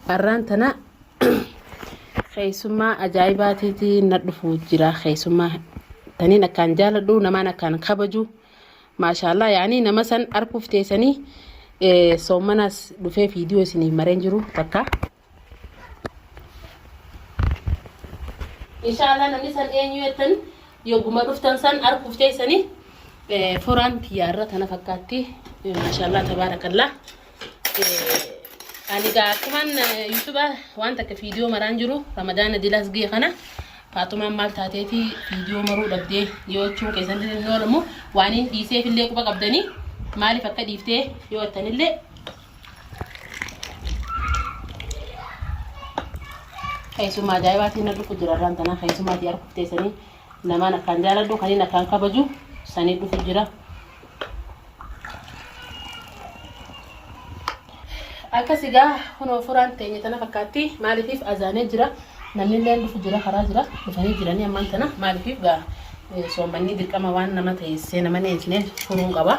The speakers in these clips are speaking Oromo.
Arrantana keessummaa ajaa'ibaatiiti nadhufu jira keessummaa taniin akkaan jaaladhu namaan akkaan kabaju maashaallah yaani nama san arkuuf teessanii soomanas dhufee viidiyoo isinii mareen jiru takka inshallah namni san eenyu jettan yogguma dhuftan san arkuuf teessanii foraan tiyyaarra tana fakkaatti maashaallah tabaarakallah ani gaatuman YouTube waan takka viidiyoo maraan jiru Ramadaan dilas gee kana faatumaan maal taateeti viidiyoo maruu dhabdee yoo chuun keessan noolamu waaniin dhiisee fillee quba qabdanii maaliif akka dhiiftee yoo attanillee keessummaa ajaa'ibaatiin dhufu jira rantana keessummaatii arkuuf teessanii namaan akkaan jaaladhu kaniin akkaan kabaju sanii dhufu jira. Akkasigaa hono furaan teenye tana fakkaatti maaliif azaanee jira namni illee dhufu jira karaa jira dhufanii jiranii ammaan tana maaliif gaa soommanni dirqama waan nama ta'e nama neesneen furuun qaba.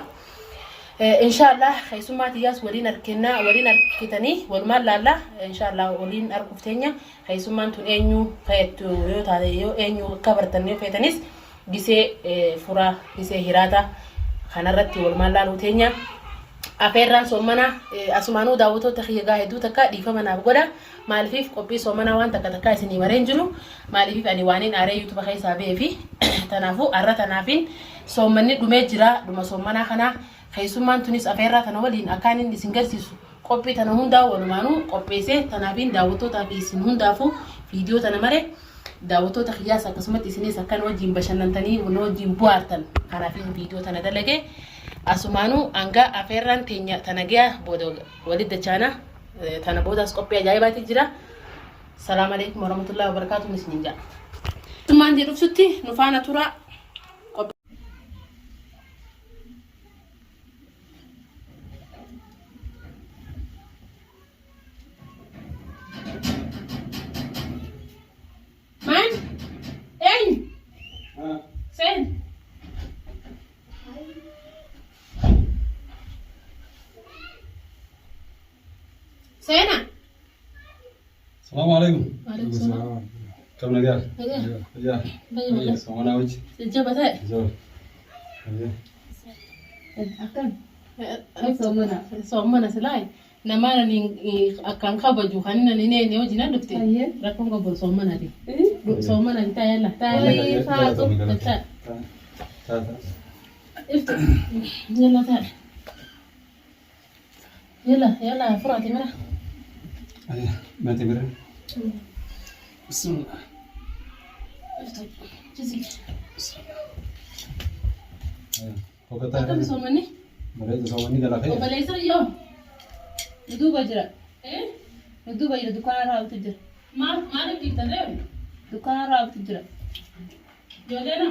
Inshallah keessummaa tiyyaas waliin arkennaa waliin arkitanii walumaan laalla inshallah waliin arkuuf teenya keessummaan tun eenyu feetu yoo taate yoo eenyu akka bartan yoo feetanis gisee furaa gisee hiraata kanarratti walumaan laaluu teenya. Aferran soomana asumaanuu daawwattoota xiyyeegaa hedduu takka dhiifama naaf godha maaliif qophii soomana waan takka isinii mareen jiru maaliif ani waaniin aaree YouTube keessaa ba'ee fi tanaafuu arra tanaafin soomanni dhumee jira dhuma soomana kana keessummaan tunis aferraa tana waliin akkaan inni isin garsiisu qophii tana hundaa walumaanuu qopheessee tanaafin daawwattootaa fi isin hundaafuu viidiyoo tana mare daawwattoota xiyyaas akkasumatti isinis akkan wajjin bashannantanii wajjin bu'aartan kanaafin viidiyoo tana dalagee asumaanu anga aferran teenya tanagaya bodo walid dachana tana bodas qophii ajaa'ibaati jira. Assalamu alaykum warahmatullahi wabarakatuh misninja. Tumaan jedhufsutti nufaana tura Man? Ein? Sen? سينا السلام عليكم. وعليكم السلام. كم نجار؟ يا يا سوانا وجه. جابتها زور. أكن soomana silai namana ni akan kabaju hanina ni ne wajina dukte rakon go bol soomana di soomana ta yalla faatu ta ifta yalla ta yalla furati mara أيه ما تبرر. بسم الله. جزيك. أيه. وقتها. أكمل صومني. مريض صومني قال خير. وبليس اليوم. يدوب أجرا. إيه؟ يدوب أجرا دكان راو تجرا. ما نبي تدري. دكان راو تجرا. جولنا.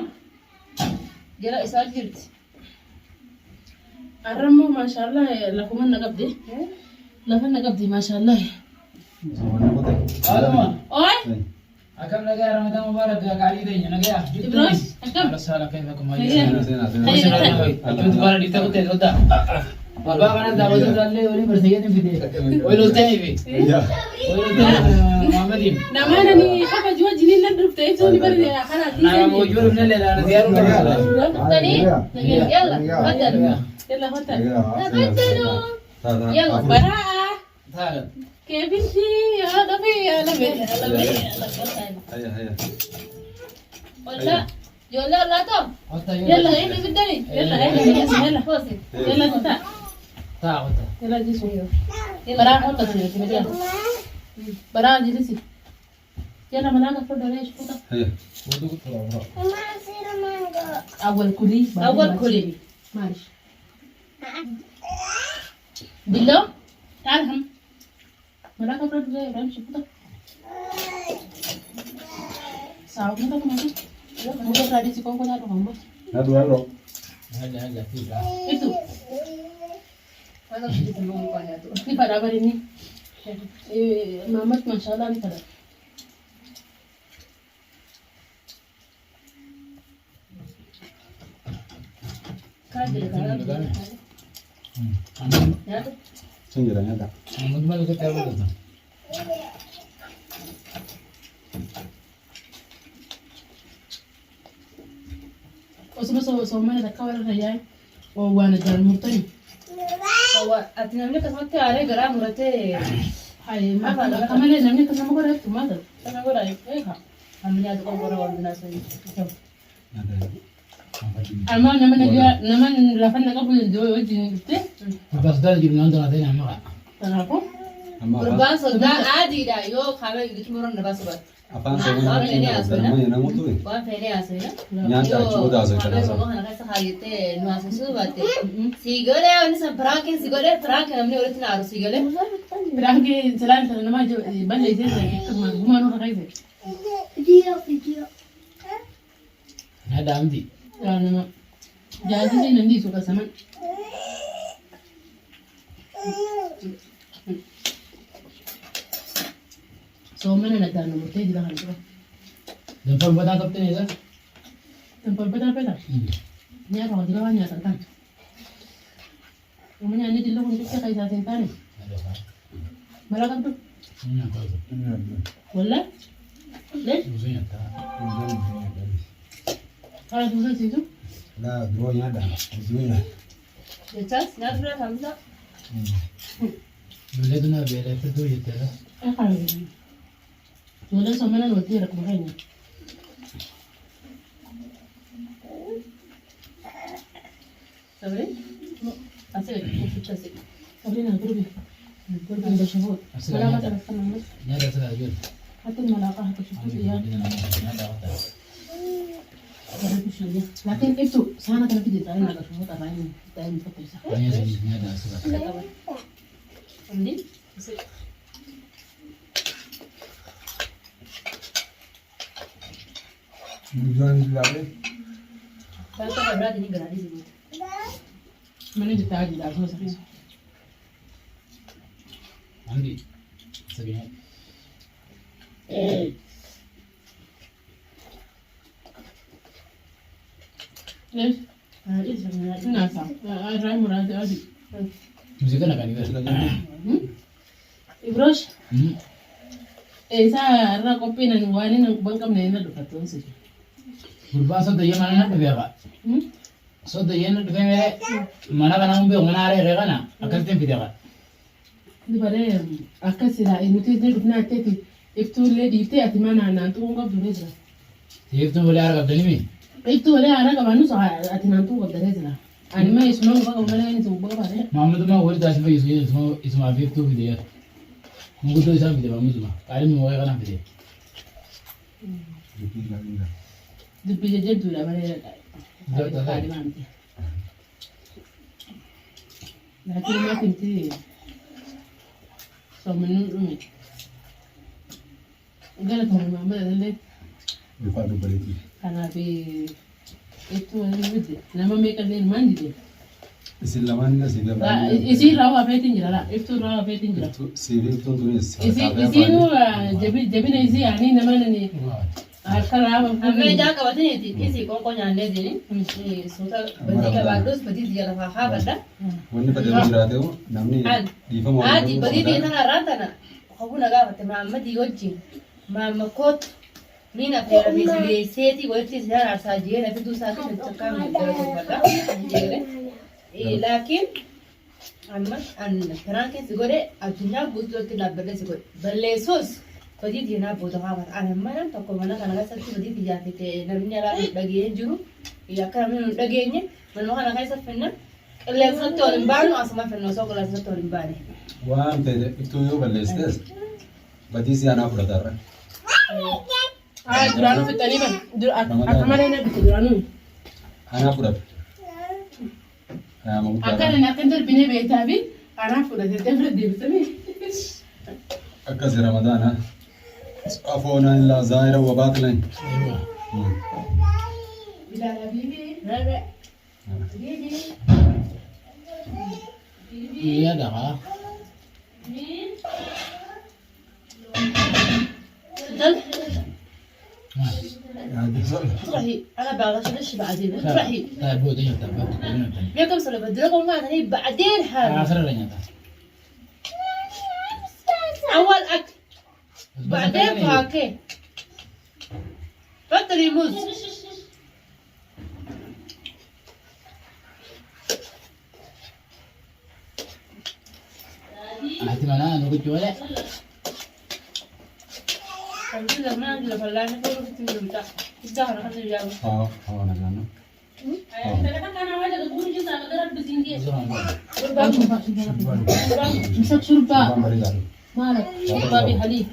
جلا إسال جرت. الرمو ما شاء الله لكم النقبدي. لفنا قبدي ما شاء الله. أوي. أكم لقى رمضان مبارك قاعد يدين نجيا. إبراهيم. أكم. رسالة كيفكم هيا. أنتم تقولون دي تقول تقول بابا أنا دعوة دالله ولي برسيجين في ده. ولو تاني في. ولو تاني محمدين. نمانني حبة جوا جنين ندرب تيجوني بري خلاص. أنا موجود من اللي أنا زيارة تاني. يلا هتلو. يلا هتلو. يلا براءة. تعال. كيف انتي يا لبي يا لبي يا لبي هيا هيا. ولا يلا لا توم يلا هنا بدني يلا يلا فوزي يلا تعال تعال يلا جيسو يلا براءة حطة يلا براءة جلسي يلا ملاك فرد ليش فوتا هيا. أول كلي معلش بالله تعال هم ملاك فرد زي رمشي فوتا ساعة كده كمان ممكن tradisi kau kau tahu kamu هذا وين هلا فيها itu ini pada apa ini Mamat masya Allah ini pada Sendirian ada. Mungkin malu kita tahu tu. وسمو سومنا ذكر الرجال وانا جال مرتين هو أتنامني كسمت عليه جرام مرتي هاي ما كمان نمني كنا مقرأ ماذا أنا أقول إيه هم يا تقول برا ولا ناس أما نمن لفنا قبل الدواء وجه نقطة بس ده جبنا عندنا ثاني عمرة تناقو بربان صدق عادي دا يو خامل يدك مرون نباس بات Apaan semuanya yang namu tuh? وان فيني أسوينا Nyata coba asal خامل kan. مرون أنا كذا خالته نواس سو بات سيجاره أنا سام براكين سيجاره براكين أمني ولت نارو سيجاره براكي سلام سلام ما جو بل يزيد كم هما نور غيره هذا عندي يعني ما جاهزين ندي سوق سمن سومنا ندانو مرتين ده هنقول dan pun betul betul ni sah tempat beda ni apa kalau dia hanya tentang umumnya ni dulu untuk kita kayak tentang ni malah kan tu ini apa tu wala leh musuhnya tak kalau tu sih tu Lah, dua ada, dua. يتاس نافرة خمسة بلادنا بلا فدو يتلا kalau wala سومنا نودي رقم هني سوري أسير كيف تسير خلينا نقرب عند شهود ولا ما تعرف كمان ni ada salah jual حتى الملاقة هتشوفوا لي لكن انتوا سنة كانت بدي تعلم على شهود أربعين تعلم فترة صح hanya sini ni ada salah عندي Tujuan lagi. بس أنا براد إني قرادي زين من اللي تعدي على شو صحيح عندي سبعين ليش؟ إيش من ناس راي مراد أدي musiknya nak ni kan إبراش إذا أنا كوبينا نواني نبغى من هنا دكتور سيد berbahasa tu yang mana nak berapa so tu yang nak berapa mana kan ambil mana ada rega na akan tempat dia kan ini pada akasih ini tu dia guna tadi itu lady itu atimana nanti orang kau bereza itu boleh arah kat ni itu oleh anak kamu nusa atinantu kau bereza ani mah ismang kau kau mana ini tu kau pada Mama tu mah boleh dah sampai isu mah tu video mungkin tu sampai video mama tu mah kali ni mau kan video Dupi jadi tu lah pada kali nanti nanti mah pinti so menurut enggak tahu mama ada Lupa lupa lagi. karena itu ada nama mereka ni mandi deh Isilaman ni silaman. isi rawa apa itu jala itu rawa apa itu jala Siri itu tu ni. isi nu jadi ni isi ani nama ni kalau أما جاك وتني تيجي كون عندي زين سوتا بدي كبادوس بدي ديالا فاها بدا Wani pada murah tu, namni di faham. عادي بدي دي أنا رانتنا خبونا قاعد ما مدي وجهي ما مكوت مين أفيرا بيسلي سيتي ويرتي زهر عساجيه لا تدوس ساكت تكمل الدرجة بدا لكن أما أن فرانك سيقولي الدنيا بوتو كنا بدل سيقول بلسوس بدي دي أنا بوتو هذا أنا ما أنا تقول أنا كنا قاعد سألت بدي دي جاتي نبني على دقيقة جرو إذا كان من دقيقة من ما أنا قاعد سأفنن اللي سألته لمبانو أسمع في النص ولا سألته لمباني Wan teh itu yo balestes. Badi si anak pura darah. duranu fitani ban akamana ina bitu duranu Anak pura. Mau akan akan terbina betabi anak pura tetemre di bitami Akas Ramadan ha. Afona illa zaira wa batilan. bila bibi لا bibi iya dah kah دل Ada soal. تروحي أنا بعرف شو بعدين تروحي tak boleh tanya tak boleh tanya بيكم سنة بدركم ما هي بعدين حال akhirnya tanya tak أول أكل بعدين فاكهة حط موز Hati mana nunggu jual ya? Nanti zaman nanti lepas lain aku harus tinggal minta. Kita harus kan jauh. nagano. مسك شربة Marigal. مالك شربة بحليب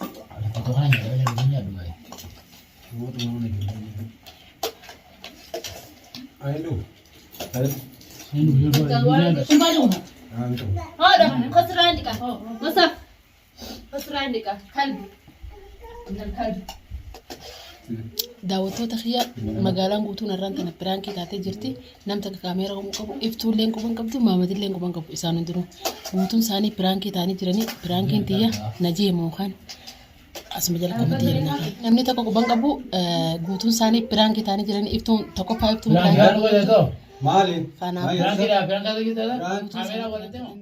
Ada foto kan yang ada di dunia dulu ya. Ay, lu. Ay, Ini dulu dulu. شربة لونها anto. هذا خسر عندك. مصف خسر عندك كلب. من الكلب. daawwattoota kiyya magaalaan guutuun irraan tana piraankii taatee jirti namta kaameera qabu iftuullee quban qabdu maamadillee quban qabu isaan hundinuu guutuun isaanii piraankii ta'anii jiranii piraankiin tiyya najee mookaan asuma jala qabatti jiranii namni tokko quban qabu guutuun isaanii piraankii ta'anii jiranii iftuun tokkoffaa iftuun Bilang bilang boleh tu. Mali. Kana Ay, Bilang tidak, bilang kata kita lah. Bilang. Kamera boleh tengok.